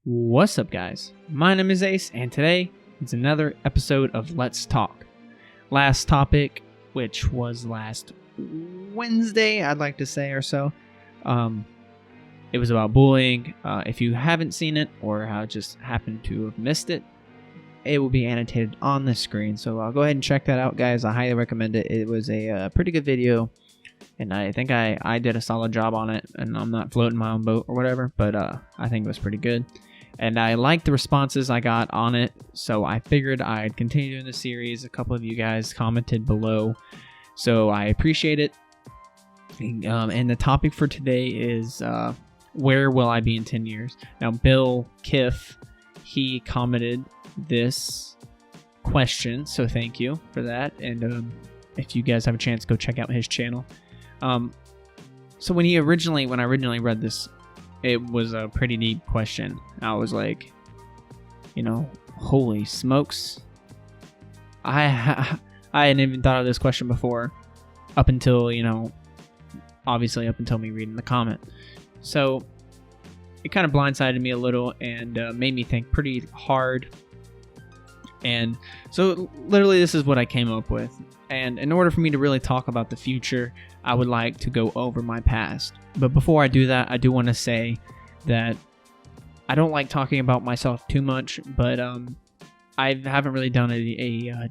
What's up, guys? My name is Ace, and today it's another episode of Let's Talk. Last topic, which was last Wednesday, I'd like to say, or so. It was about bullying. If you haven't seen it, or just happened to have missed it, it will be annotated on the screen. So go ahead and check that out, guys. I highly recommend it. It was a pretty good video, and I think I did a solid job on it, and I'm not floating my own boat or whatever, but I think it was pretty good. And I liked the responses I got on it, so I figured I'd continue doing the series. A couple of you guys commented below, so I appreciate it. And the topic for today is where will I be in 10 years? Now, Bill Kiff, he commented this question, so thank you for that. And if you guys have a chance, go check out his channel. So when I originally read this, it was a pretty deep question. I was like, holy smokes. I hadn't even thought of this question before up until, obviously up until me reading the comment. So it kind of blindsided me a little and made me think pretty hard. And so literally this is what I came up with. And in order for me to really talk about the future, I would like to go over my past. But before I do that, I do want to say that I don't like talking about myself too much, but I haven't really done a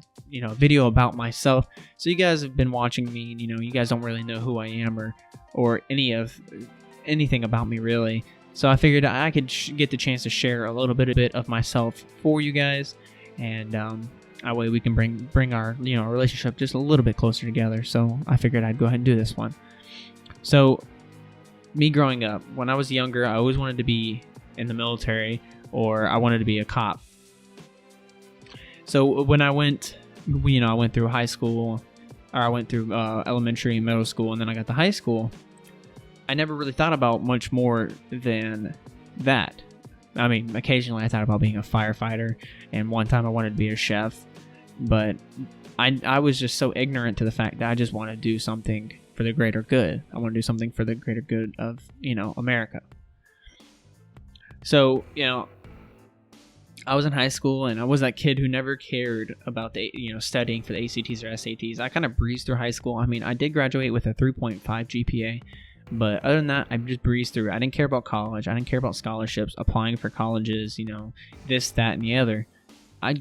video about myself. So you guys have been watching me, and you guys don't really know who I am or anything about me really. So I figured I could get the chance to share a little bit of myself for you guys, and that way we can bring our relationship just a little bit closer together. So I figured I'd go ahead and do this one. So me growing up, when I was younger, I always wanted to be in the military, or I wanted to be a cop. So when I went through high school, or I went through elementary and middle school, and then I got to high school, I never really thought about much more than that. I mean, occasionally I thought about being a firefighter, and one time I wanted to be a chef, but I was just so ignorant to the fact that I just want to do something for the greater good. I want to do something for the greater good of, America. So, I was in high school, and I was that kid who never cared about studying for the ACTs or SATs. I kind of breezed through high school. I mean, I did graduate with a 3.5 GPA, but other than that, I just breezed through. I didn't care about college. I didn't care about scholarships, applying for colleges, this, that, and the other. I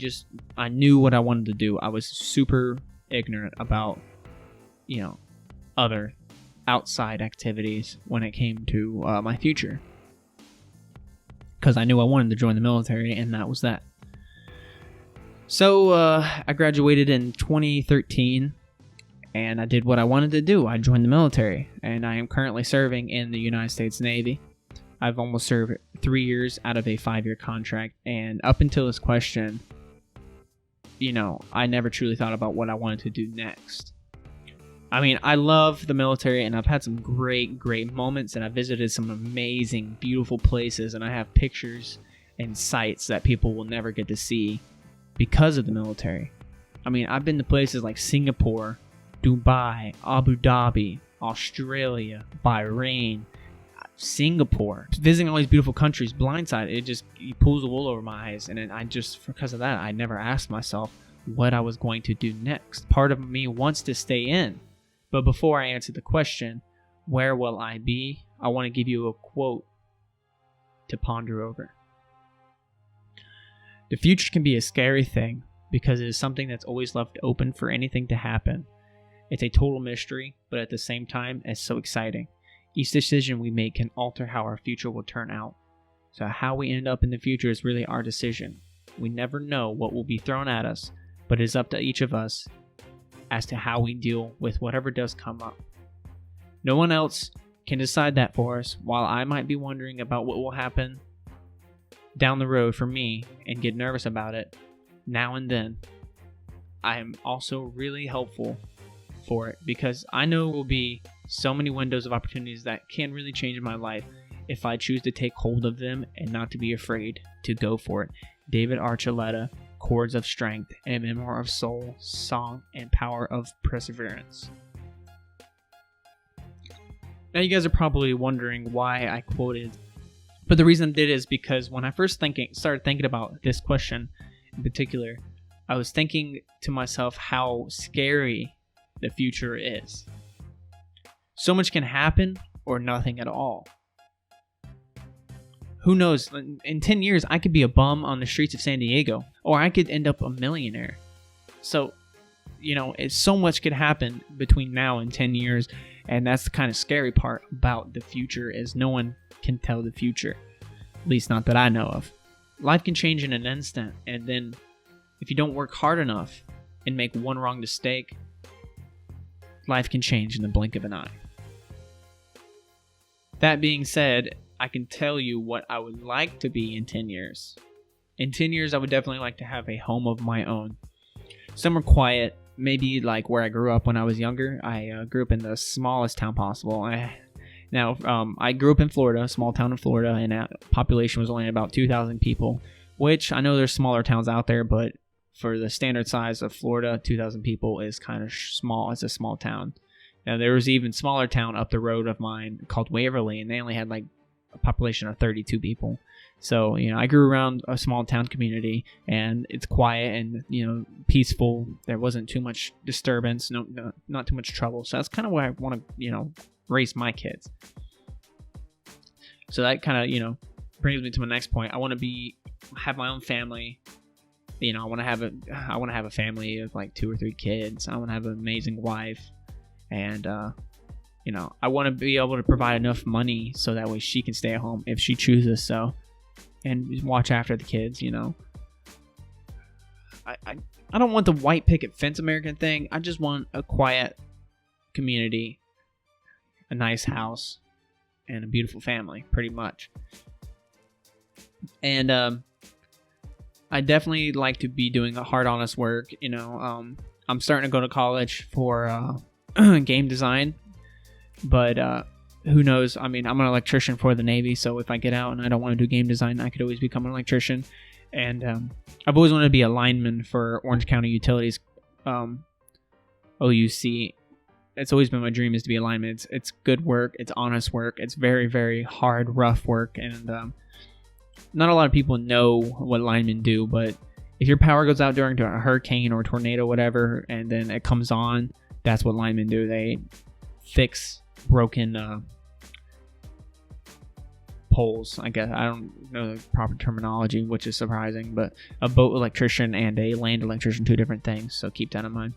knew what I wanted to do. I was super ignorant about, other outside activities when it came to my future. Because I knew I wanted to join the military, and that was that. So I graduated in 2013, and I did what I wanted to do. I joined the military, and I am currently serving in the United States Navy. I've almost served 3 years out of a 5-year contract, and up until this question, I never truly thought about what I wanted to do next. I mean, I love the military, and I've had some great moments, and I've visited some amazing, beautiful places, and I have pictures and sights that people will never get to see because of the military. I mean, I've been to places like Singapore, Dubai, Abu Dhabi, Australia, Bahrain, Singapore. Visiting all these beautiful countries blindsided, it pulls the wool over my eyes, and because of that, I never asked myself what I was going to do next. Part of me wants to stay in. But before I answer the question, where will I be? I want to give you a quote to ponder over. The future can be a scary thing because it is something that's always left open for anything to happen. It's a total mystery, but at the same time, it's so exciting. Each decision we make can alter how our future will turn out. So how we end up in the future is really our decision. We never know what will be thrown at us, but it is up to each of us as to how we deal with whatever does come up. No one else can decide that for us. While I might be wondering about what will happen down the road for me and get nervous about it now and then, I am also really helpful for it because I know there will be so many windows of opportunities that can really change my life if I choose to take hold of them and not to be afraid to go for it. David Archuleta, Chords of Strength, and a Memoir of Soul, Song, and Power of Perseverance. Now you guys are probably wondering why I quoted But the reason I did is because when I first started thinking about this question in particular, I was thinking to myself how scary the future is. So much can happen or nothing at all. Who knows? In 10 years, I could be a bum on the streets of San Diego, or I could end up a millionaire. So, so much could happen between now and 10 years, and that's the kind of scary part about the future is no one can tell the future, at least not that I know of. Life can change in an instant, and then if you don't work hard enough and make one wrong mistake, life can change in the blink of an eye. That being said, I can tell you what I would like to be in 10 years. In 10 years, I would definitely like to have a home of my own. Somewhere quiet, maybe like where I grew up when I was younger. I grew up in the smallest town possible. I grew up in Florida, a small town in Florida, and that population was only about 2,000 people, which I know there's smaller towns out there, but for the standard size of Florida, 2,000 people is kind of small. It's a small town. Now, there was an even smaller town up the road of mine called Waverly, and they only had like a population of 32 people. So, I grew around a small town community, and it's quiet and, peaceful. There wasn't too much disturbance, not too much trouble. So that's kind of where I want to, raise my kids. So that kind of, brings me to my next point. I want to have my own family. I want to have a family of like 2 or 3 kids. I want to have an amazing wife, and I want to be able to provide enough money so that way she can stay at home if she chooses so, and watch after the kids. I don't want the white picket fence American thing. I just want a quiet community, a nice house, and a beautiful family, pretty much. And I definitely like to be doing a hard, honest work. I'm starting to go to college for game design, but who knows? I mean, I'm an electrician for the Navy, so if I get out and I don't want to do game design, I could always become an electrician. And I've always wanted to be a lineman for Orange County Utilities, OUC. It's always been my dream is to be a lineman. It's good work. It's honest work. It's very, very hard, rough work. And not a lot of people know what linemen do, but if your power goes out during a hurricane or a tornado, whatever, and then it comes on, that's what linemen do. They fix broken poles, I guess. I don't know the proper terminology, which is surprising, but a boat electrician and a land electrician, 2 different things, so keep that in mind.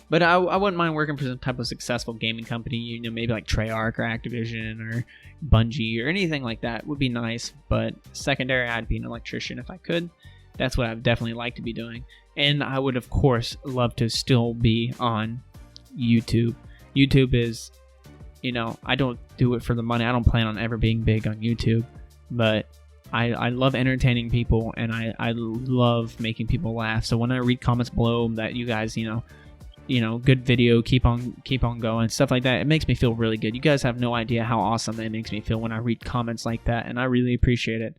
But I wouldn't mind working for some type of successful gaming company, maybe like Treyarch or Activision or Bungie or anything like that would be nice. But secondary, I'd be an electrician if I could. That's what I'd definitely like to be doing. And I would, of course, love to still be on YouTube. YouTube is, I don't do it for the money. I don't plan on ever being big on YouTube. But I love entertaining people, and I love making people laugh. So when I read comments below that you guys, good video, keep on going, stuff like that, it makes me feel really good. You guys have no idea how awesome it makes me feel when I read comments like that, and I really appreciate it.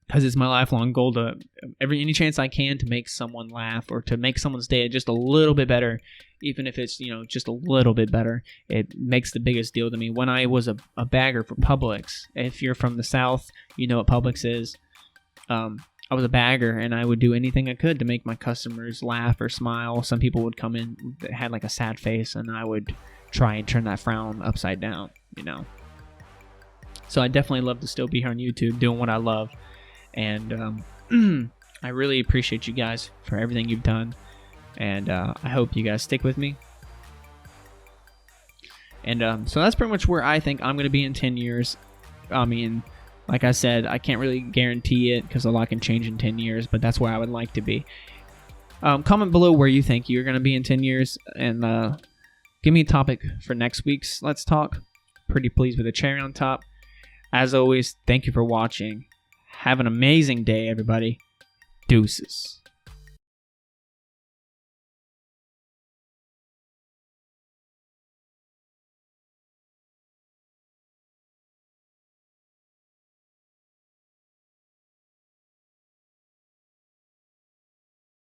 Because it's my lifelong goal to any chance I can to make someone laugh or to make someone's day just a little bit better, even if it's just a little bit better. It makes the biggest deal to me. When I was a bagger for Publix, if you're from the South, you know what Publix is. I was a bagger, and I would do anything I could to make my customers laugh or smile. Some people would come in that had like a sad face, and I would try and turn that frown upside down, So I definitely love to still be here on YouTube doing what I love. And I really appreciate you guys for everything you've done. And I hope you guys stick with me. And so that's pretty much where I think I'm going to be in 10 years. I mean, like I said, I can't really guarantee it because a lot can change in 10 years, but that's where I would like to be. Comment below where you think you're going to be in 10 years, and give me a topic for next week's Let's Talk. Pretty pleased with the cherry on top. As always, thank you for watching. Have an amazing day, everybody. Deuces.